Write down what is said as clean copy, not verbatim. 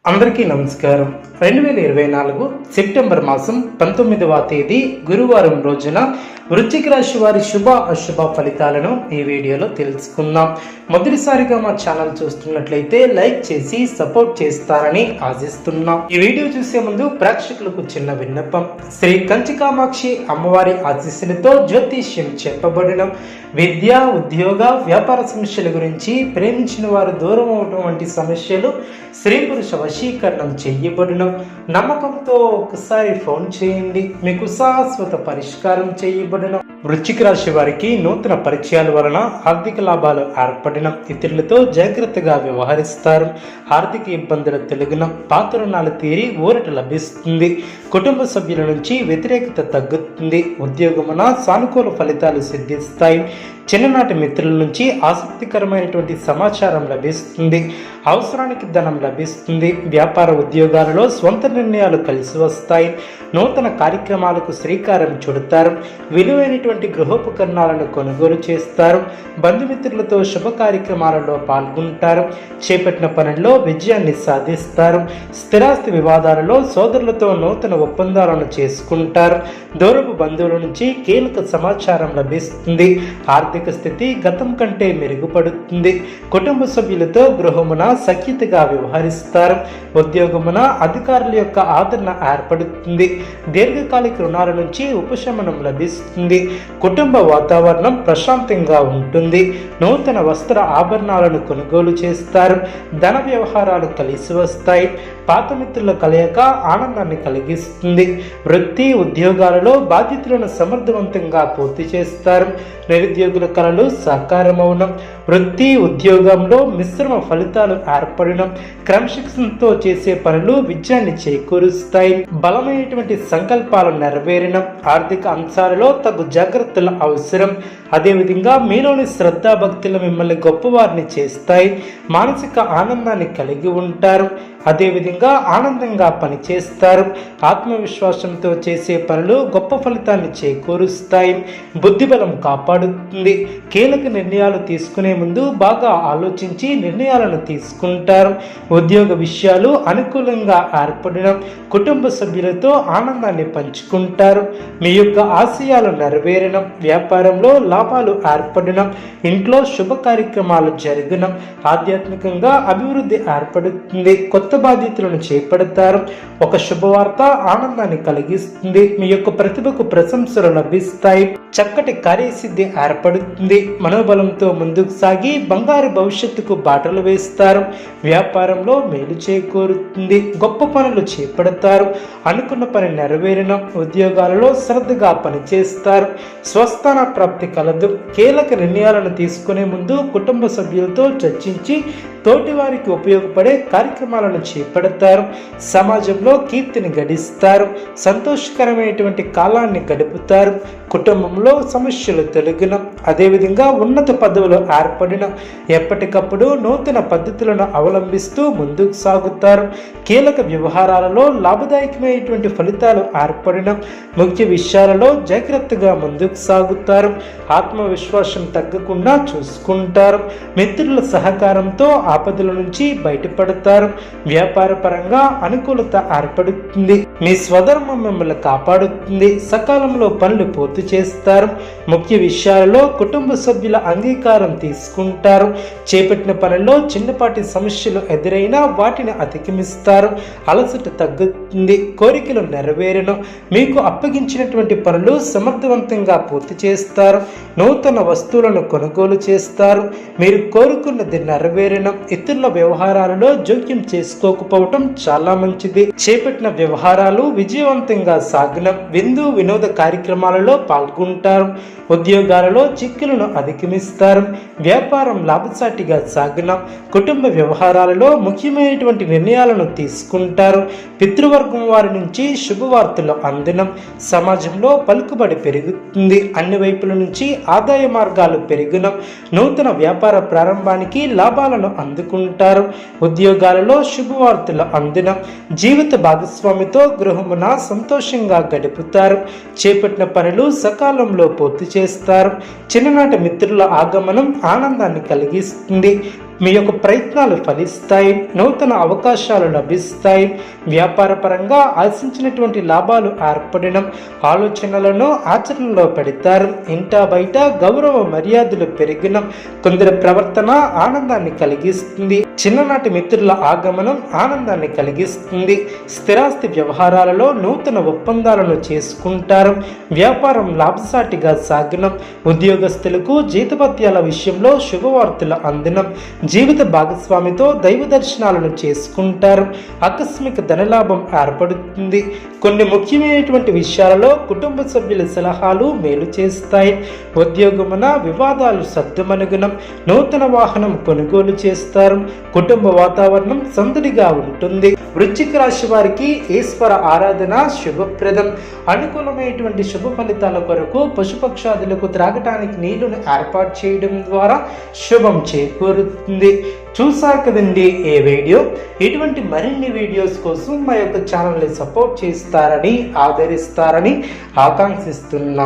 అందరికీ నమస్కారం. 2024 సెప్టెంబర్ మాసం 19వ తేదీ గురువారం రోజున వృశ్చిక రాశి వారి శుభ అశుభ ఫలితాలను ఈ వీడియోలో తెలుసుకుందాం. మొదటిసారిగా మా ఛానల్ చూస్తున్నట్లయితే లైక్ చేసి సపోర్ట్ చేస్తారని ఆశిస్తున్నాం. ఈ వీడియో చూసే ముందు ప్రేక్షకులకు చిన్న విన్నపం. శ్రీ కంచికామాక్షి అమ్మవారి ఆశీస్సులతో జ్యోతిష్యం చెప్పబడిన విద్య, ఉద్యోగ, వ్యాపార సమస్యల గురించి, ప్రేమించిన వారు దూరం అవడం వంటి సమస్యలు, స్త్రీ పురుష వశీకరణం చేయబడిన నమ్మకంతో ఒకసారి ఫోన్ చేయండి, మీకు శాశ్వత పరిష్కారం చేయబడిన. వృశ్చిక రాశి వారికి నూతన పరిచయాల వలన ఆర్థిక లాభాలు ఏర్పడిన, ఇతరులతో జాగ్రత్తగా వ్యవహరిస్తారు, ఆర్థిక ఇబ్బందులు తొలగిన, పాత రుణాలు తీరి ఊరట లభిస్తుంది, కుటుంబ సభ్యుల నుంచి వ్యతిరేకత తగ్గుతుంది, ఉద్యోగమున సానుకూల ఫలితాలు సిద్ధిస్తాయి, చిన్ననాటి మిత్రుల నుంచి ఆసక్తికరమైనటువంటి సమాచారం లభిస్తుంది, అవసరానికి ధనం లభిస్తుంది, వ్యాపార ఉద్యోగాలలో స్వంత నిర్ణయాలు కలిసి వస్తాయి, నూతన కార్యక్రమాలకు శ్రీకారం చుడతారు, విలువైనటువంటి గృహోపకరణాలను కొనుగోలు చేస్తారు, బంధుమిత్రులతో శుభ కార్యక్రమాలలో పాల్గొంటారు, చేపట్టిన పనుల్లో విజయాన్ని సాధిస్తారు, స్థిరాస్తి వివాదాలలో సోదరులతో నూతన ఒప్పందాలను చేసుకుంటారు, దూరపు బంధువుల నుంచి కీలక సమాచారం లభిస్తుంది, ఆర్థిక స్థితి గతం కంటే మెరుగుపడుతుంది, కుటుంబ సభ్యులతో గృహమున సఖ్యతగా వ్యవహరిస్తారు, ఉద్యోగమున అధికారుల యొక్క ఆదరణ ఏర్పడుతుంది, దీర్ఘకాలిక రుణాల నుంచి ఉపశమనం లభిస్తుంది, కుటుంబ వాతావరణం ప్రశాంతంగా ఉంటుంది, నూతన వస్త్ర ఆభరణాలను కొనుగోలు చేస్తారు, ధన వ్యవహారాలు కలిసి వస్తాయి, పాత మిత్రుల కలయిక ఆనందాన్ని కలిగిస్తుంది, వృత్తి ఉద్యోగాలలో బాధ్యతలను సమర్థవంతంగా పూర్తి చేస్తారు, నిరుద్యోగుల కళలు సాకారమవడం, వృత్తి ఉద్యోగంలో మిశ్రమ ఫలితాలు ఏర్పడడం, క్రమశిక్షణతో చేసే పనులు విజయాన్ని చేకూరుస్తాయి, బలమైనటువంటి సంకల్పాలు నెరవేరడం, ఆర్థిక అంశాలలో తగు జాగ్రత్తలు అవసరం, అదేవిధంగా మీలోని శ్రద్ధాభక్తులు మిమ్మల్ని గొప్పవారిని చేస్తాయి, మానసిక ఆనందాన్ని కలిగి ఉంటారు, అదేవిధంగా ఆనందంగా పనిచేస్తారు, ఆత్మవిశ్వాసంతో చేసే పనులు గొప్ప ఫలితాన్ని చేకూరుస్తాయి, బుద్ధిబలం కాపాడుతుంది, కీలక నిర్ణయాలు తీసుకునే ముందు బాగా ఆలోచించి నిర్ణయాలను తీసుకుంటారు, ఉద్యోగ విషయాలు అనుకూలంగా ఏర్పడడం, కుటుంబ సభ్యులతో ఆనందాన్ని పంచుకుంటారు, మీ యొక్క ఆశయాలు నెరవేరడం, వ్యాపారంలో లాభాలు ఏర్పడడం, ఇంట్లో శుభ కార్యక్రమాలు జరగడం, ఆధ్యాత్మికంగా అభివృద్ధి ఏర్పడుతుంది, కొత్త బాధ్యతలను చేపడతారు, ఒక శుభవార్త ఆనందాన్ని కలిగిస్తుంది, మీ యొక్క ప్రతిభకు ప్రశంసలు లభిస్తాయి, చక్కటి కార్యసిద్ధి ఏర్పడుతుంది, మనోబలంతో ముందుకు సాగి బంగారు భవిష్యత్తుకు బాటలు వేస్తారు, వ్యాపారంలో మేలు చేకూరుతుంది, గొప్ప పనులు చేపడతారు, అనుకున్న పని నెరవేరడం, ఉద్యోగాలలో శ్రద్ధగా పనిచేస్తారు, స్వస్థాన ప్రాప్తి కలదు, కీలక నిర్ణయాలను తీసుకునే ముందు కుటుంబ సభ్యులతో చర్చించి తోటివారికి ఉపయోగపడే కార్యక్రమాలను చేపడతారు, సమాజంలో కీర్తిని గడిస్తారు, సంతోషకరమైనటువంటి కాలాన్ని గడుపుతారు, కుటుంబంలో సమస్యలు తొలగిన, అదేవిధంగా ఉన్నత పదవులు ఏర్పడిన, ఎప్పటికప్పుడు నూతన పద్ధతులను అవలంబిస్తూ ముందుకు సాగుతారు, కీలక వ్యవహారాలలో లాభదాయకమైనటువంటి ఫలితాలు ఏర్పడిన, ముఖ్య విషయాలలో జాగ్రత్తగా ముందుకు సాగుతారు, ఆత్మవిశ్వాసం తగ్గకుండా చూసుకుంటారు, మిత్రుల సహకారంతో ఆపదల నుంచి బయటపడతారు, వ్యాపార పరంగా అనుకూలత ఏర్పడుతుంది, మీ స్వధర్మం మిమ్మల్ని కాపాడుతుంది, సకాలంలో పనులు పూర్తి చేస్తారు, ముఖ్య విషయాలలో కుటుంబ సభ్యుల అంగీకారం తీసుకుంటారు, చేపట్టిన పనుల్లో చిన్నపాటి సమస్యలు ఎదురైనా వాటిని అధిగమిస్తారు, అలసట తగ్గుతుంది, కోరికలు నెరవేరను, మీకు అప్పగించినటువంటి పనులు సమర్థవంతంగా పూర్తి చేస్తారు, నూతన వస్తువులను కొనుగోలు చేస్తారు, మీరు కోరుకున్నది నెరవేరడం, ఇతరుల వ్యవహారాలలో జోక్యం చేసుకోకపోవటం చాలా మంచిది, చేపట్టిన వ్యవహారాలు విజయవంతంగా సాగడం, విందు వినోద కార్యక్రమాలలో పాల్గొంటారు, ఉద్యోగాలలో చిక్కులను అధిగమిస్తారు, వ్యాపారం లాభసాటిగా సాగడం, కుటుంబ వ్యవహారాలలో ముఖ్యమైనటువంటి నిర్ణయాలను తీసుకుంటారు, పితృవర్గం వారి నుంచి శుభవార్తలు అందడం, సమాజంలో పలుకుబడి పెరుగుతుంది, అన్ని వైపుల నుంచి ఆదాయ మార్గాలు పెరిగిన, నూతన వ్యాపార ప్రారంభానికి లాభాలను అందుకుంటారు, ఉద్యోగాలలో శుభవార్తలు అందిన, జీవిత భాగస్వామితో గృహమున సంతోషంగా గడుపుతారు, చేపట్టిన పనులు సకాలంలో పూర్తి చేస్తారు, చిన్ననాటి మిత్రుల ఆగమనం ఆనందాన్ని కలిగిస్తుంది, మీ యొక్క ప్రయత్నాలు ఫలిస్తాయి, నూతన అవకాశాలు లభిస్తాయి, వ్యాపార పరంగా ఆశించినటువంటి లాభాలు ఏర్పడడం, ఆలోచనలను ఆచరణలో పెడతారు, ఇంటా బయట గౌరవ మర్యాదలు పెరిగిన, కొందరి ప్రవర్తన ఆనందాన్ని కలిగిస్తుంది, చిన్ననాటి మిత్రుల ఆగమనం ఆనందాన్ని కలిగిస్తుంది, స్థిరాస్తి వ్యవహారాలలో నూతన ఒప్పందాలను చేసుకుంటారు, వ్యాపారం లాభసాటిగా సాగనం, ఉద్యోగస్తులకు జీతభత్యాల విషయంలో శుభవార్తల అందనం, జీవిత భాగస్వామితో దైవ దర్శనాలను చేసుకుంటారు, ఆకస్మిక ధనలాభం ఏర్పడుతుంది, కొన్ని ముఖ్యమైనటువంటి విషయాలలో కుటుంబ సభ్యుల సలహాలు మేలు చేస్తాయి, ఉద్యోగమున వివాదాలు సద్దుమణుగనం, నూతన వాహనం కొనుగోలు చేస్తారు, కుటుంబ వాతావరణం సందడిగా ఉంటుంది. వృశ్చిక రాశి వారికి ఈశ్వర ఆరాధన శుభప్రదం. అనుకూలమైనటువంటి శుభ ఫలితాల కొరకు పశుపక్షాదులకు త్రాగటానికి నీళ్లను ఏర్పాటు చేయడం ద్వారా శుభం చేకూరుతుంది. చూసారు కదండి ఈ వీడియో. ఇటువంటి మరిన్ని వీడియోస్ కోసం మా యొక్క ఛానల్ని సపోర్ట్ చేస్తారని ఆదరిస్తారని ఆకాంక్షిస్తున్నాను.